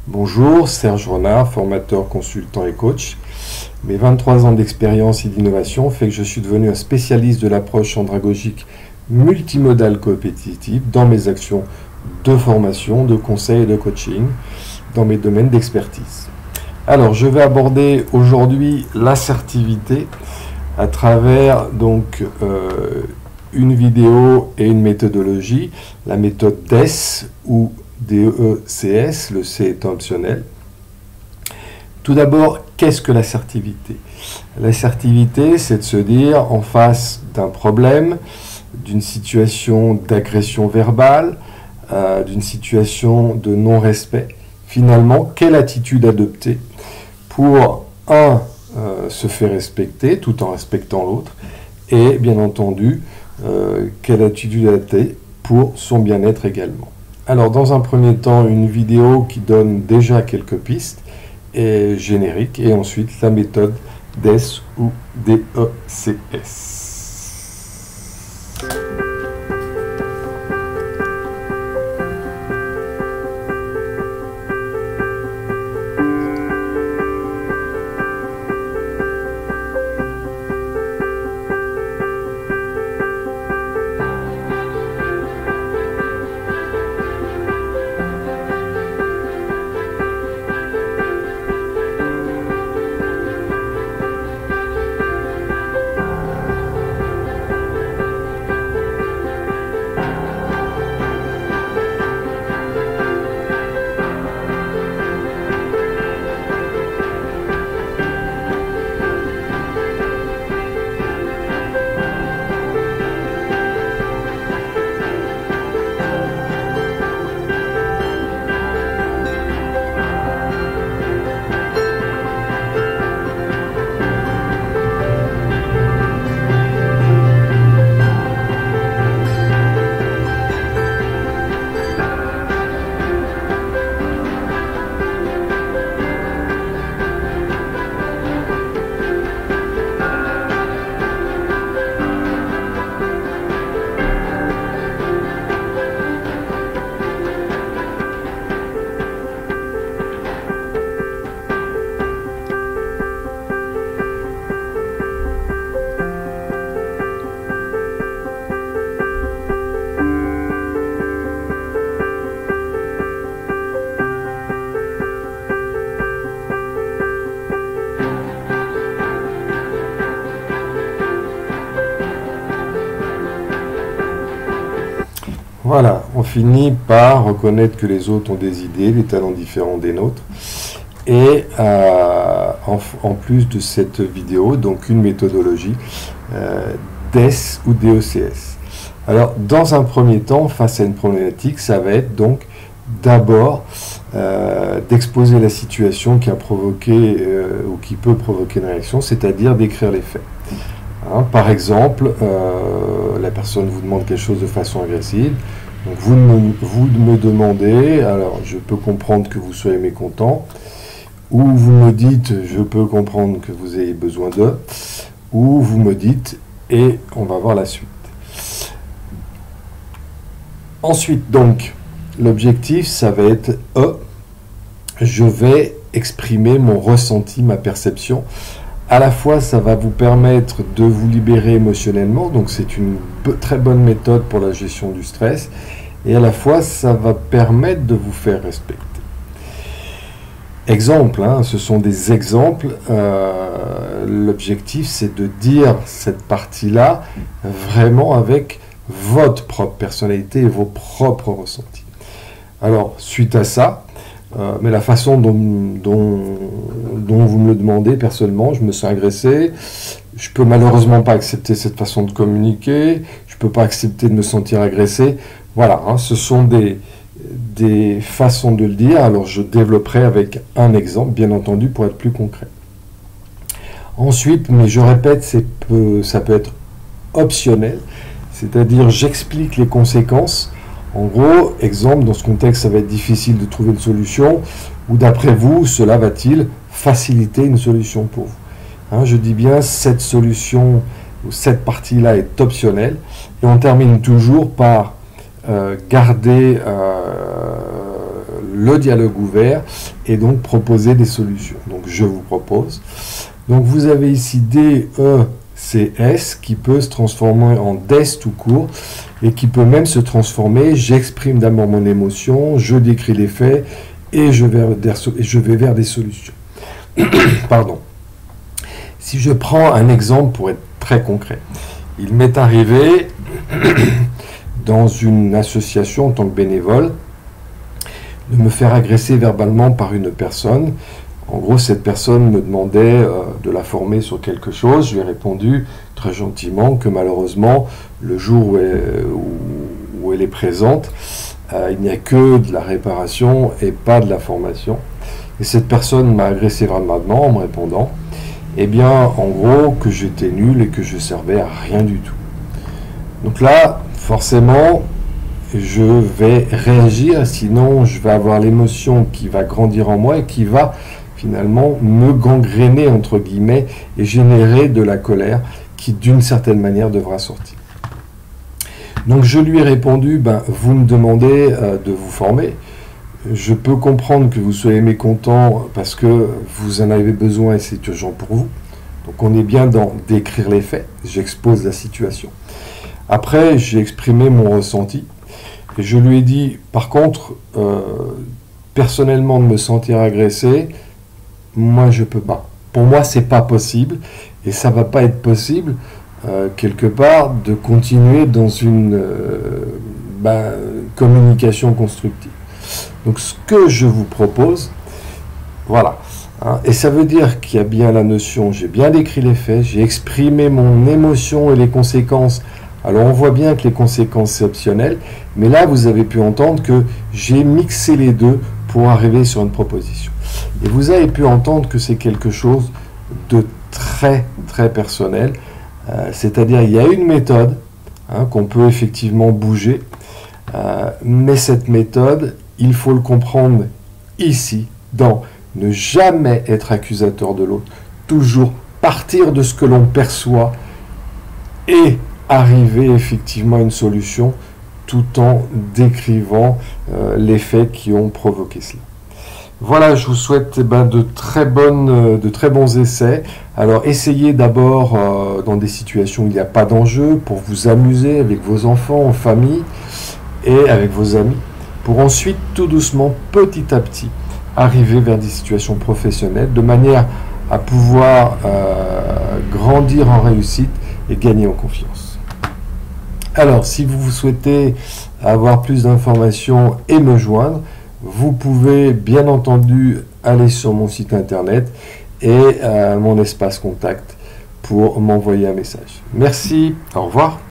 Bonjour, Serge Renard, formateur, consultant et coach. Mes 23 ans d'expérience et d'innovation fait que je suis devenu un spécialiste de l'approche andragogique multimodale coopétitive dans mes actions de formation, de conseil et de coaching, dans mes domaines d'expertise. Alors, je vais aborder aujourd'hui l'assertivité à travers une vidéo et une méthodologie, la méthode DES ou DECS, le C est optionnel. Tout d'abord, qu'est-ce que l'assertivité? L'assertivité, c'est de se dire, en face d'un problème, d'une situation d'agression verbale, d'une situation de non-respect, finalement, quelle attitude adopter pour, se faire respecter tout en respectant l'autre, et bien entendu, quelle attitude adopter pour son bien-être également. Alors, dans un premier temps, une vidéo qui donne déjà quelques pistes, et générique, et ensuite la méthode DES ou DECS. Voilà, on finit par reconnaître que les autres ont des idées, des talents différents des nôtres. Et en plus de cette vidéo, donc une méthodologie DES ou DECS. Alors, dans un premier temps, face à une problématique, ça va être donc d'abord d'exposer la situation qui a provoqué ou qui peut provoquer une réaction, c'est-à-dire d'écrire les faits. Hein, par exemple, la personne vous demande quelque chose de façon agressive, donc vous me demandez, alors je peux comprendre que vous soyez mécontent, ou vous me dites, je peux comprendre que vous ayez besoin de, ou vous me dites, et on va voir la suite. Ensuite, donc, l'objectif, ça va être je vais exprimer mon ressenti, ma perception. À la fois, ça va vous permettre de vous libérer émotionnellement, donc c'est une très bonne méthode pour la gestion du stress, et à la fois, ça va permettre de vous faire respecter. Exemple, hein, ce sont des exemples. L'objectif, c'est de dire cette partie-là vraiment avec votre propre personnalité et vos propres ressentis. Alors, suite à ça, mais la façon dont vous me le demandez, personnellement, je me sens agressé, je peux malheureusement pas accepter cette façon de communiquer, je peux pas accepter de me sentir agressé. Voilà, hein, ce sont des façons de le dire, alors je développerai avec un exemple, bien entendu, pour être plus concret. Ensuite, mais je répète, ça peut être optionnel, c'est-à-dire j'explique les conséquences. En gros, exemple, dans ce contexte, ça va être difficile de trouver une solution, ou d'après vous, cela va-t-il faciliter une solution pour vous? Hein, je dis bien, cette solution, ou cette partie-là est optionnelle, et on termine toujours par garder le dialogue ouvert et donc proposer des solutions. Donc je vous propose. Donc vous avez ici DECS qui peut se transformer en DES tout court et qui peut même se transformer, j'exprime d'abord mon émotion, je décris les faits et je vais vers des solutions. Pardon. Si je prends un exemple pour être très concret, il m'est arrivé dans une association en tant que bénévole de me faire agresser verbalement par une personne. En gros, cette personne me demandait de la former sur quelque chose. Je lui ai répondu très gentiment que malheureusement, le jour où elle est présente, il n'y a que de la réparation et pas de la formation. Et cette personne m'a agressé verbalement en me répondant, eh bien, en gros, que j'étais nul et que je servais à rien du tout. Donc là, forcément, je vais réagir, sinon je vais avoir l'émotion qui va grandir en moi et qui va finalement me gangréner, entre guillemets, et générer de la colère qui, d'une certaine manière, devra sortir. Donc je lui ai répondu, vous me demandez de vous former. Je peux comprendre que vous soyez mécontent parce que vous en avez besoin et c'est urgent pour vous. Donc on est bien dans décrire les faits, j'expose la situation. Après, j'ai exprimé mon ressenti et je lui ai dit, par contre, personnellement, de me sentir agressé, moi je peux pas. Pour moi, c'est pas possible et ça va pas être possible quelque part de continuer dans une communication constructive. Donc ce que je vous propose, voilà, hein, et ça veut dire qu'il y a bien la notion, j'ai bien décrit les faits, j'ai exprimé mon émotion et les conséquences. Alors on voit bien que les conséquences c'est optionnel, mais là vous avez pu entendre que j'ai mixé les deux pour arriver sur une proposition. Et vous avez pu entendre que c'est quelque chose de très très personnel, c'est-à-dire il y a une méthode qu'on peut effectivement bouger, mais cette méthode, il faut le comprendre ici, dans ne jamais être accusateur de l'autre, toujours partir de ce que l'on perçoit et arriver effectivement à une solution tout en décrivant les faits qui ont provoqué cela. Voilà, je vous souhaite de très bons essais. Alors essayez d'abord dans des situations où il n'y a pas d'enjeu pour vous amuser avec vos enfants, en famille et avec vos amis, pour ensuite tout doucement, petit à petit, arriver vers des situations professionnelles de manière à pouvoir grandir en réussite et gagner en confiance. Alors, si vous souhaitez avoir plus d'informations et me joindre, vous pouvez bien entendu aller sur mon site internet et mon espace contact pour m'envoyer un message. Merci, au revoir.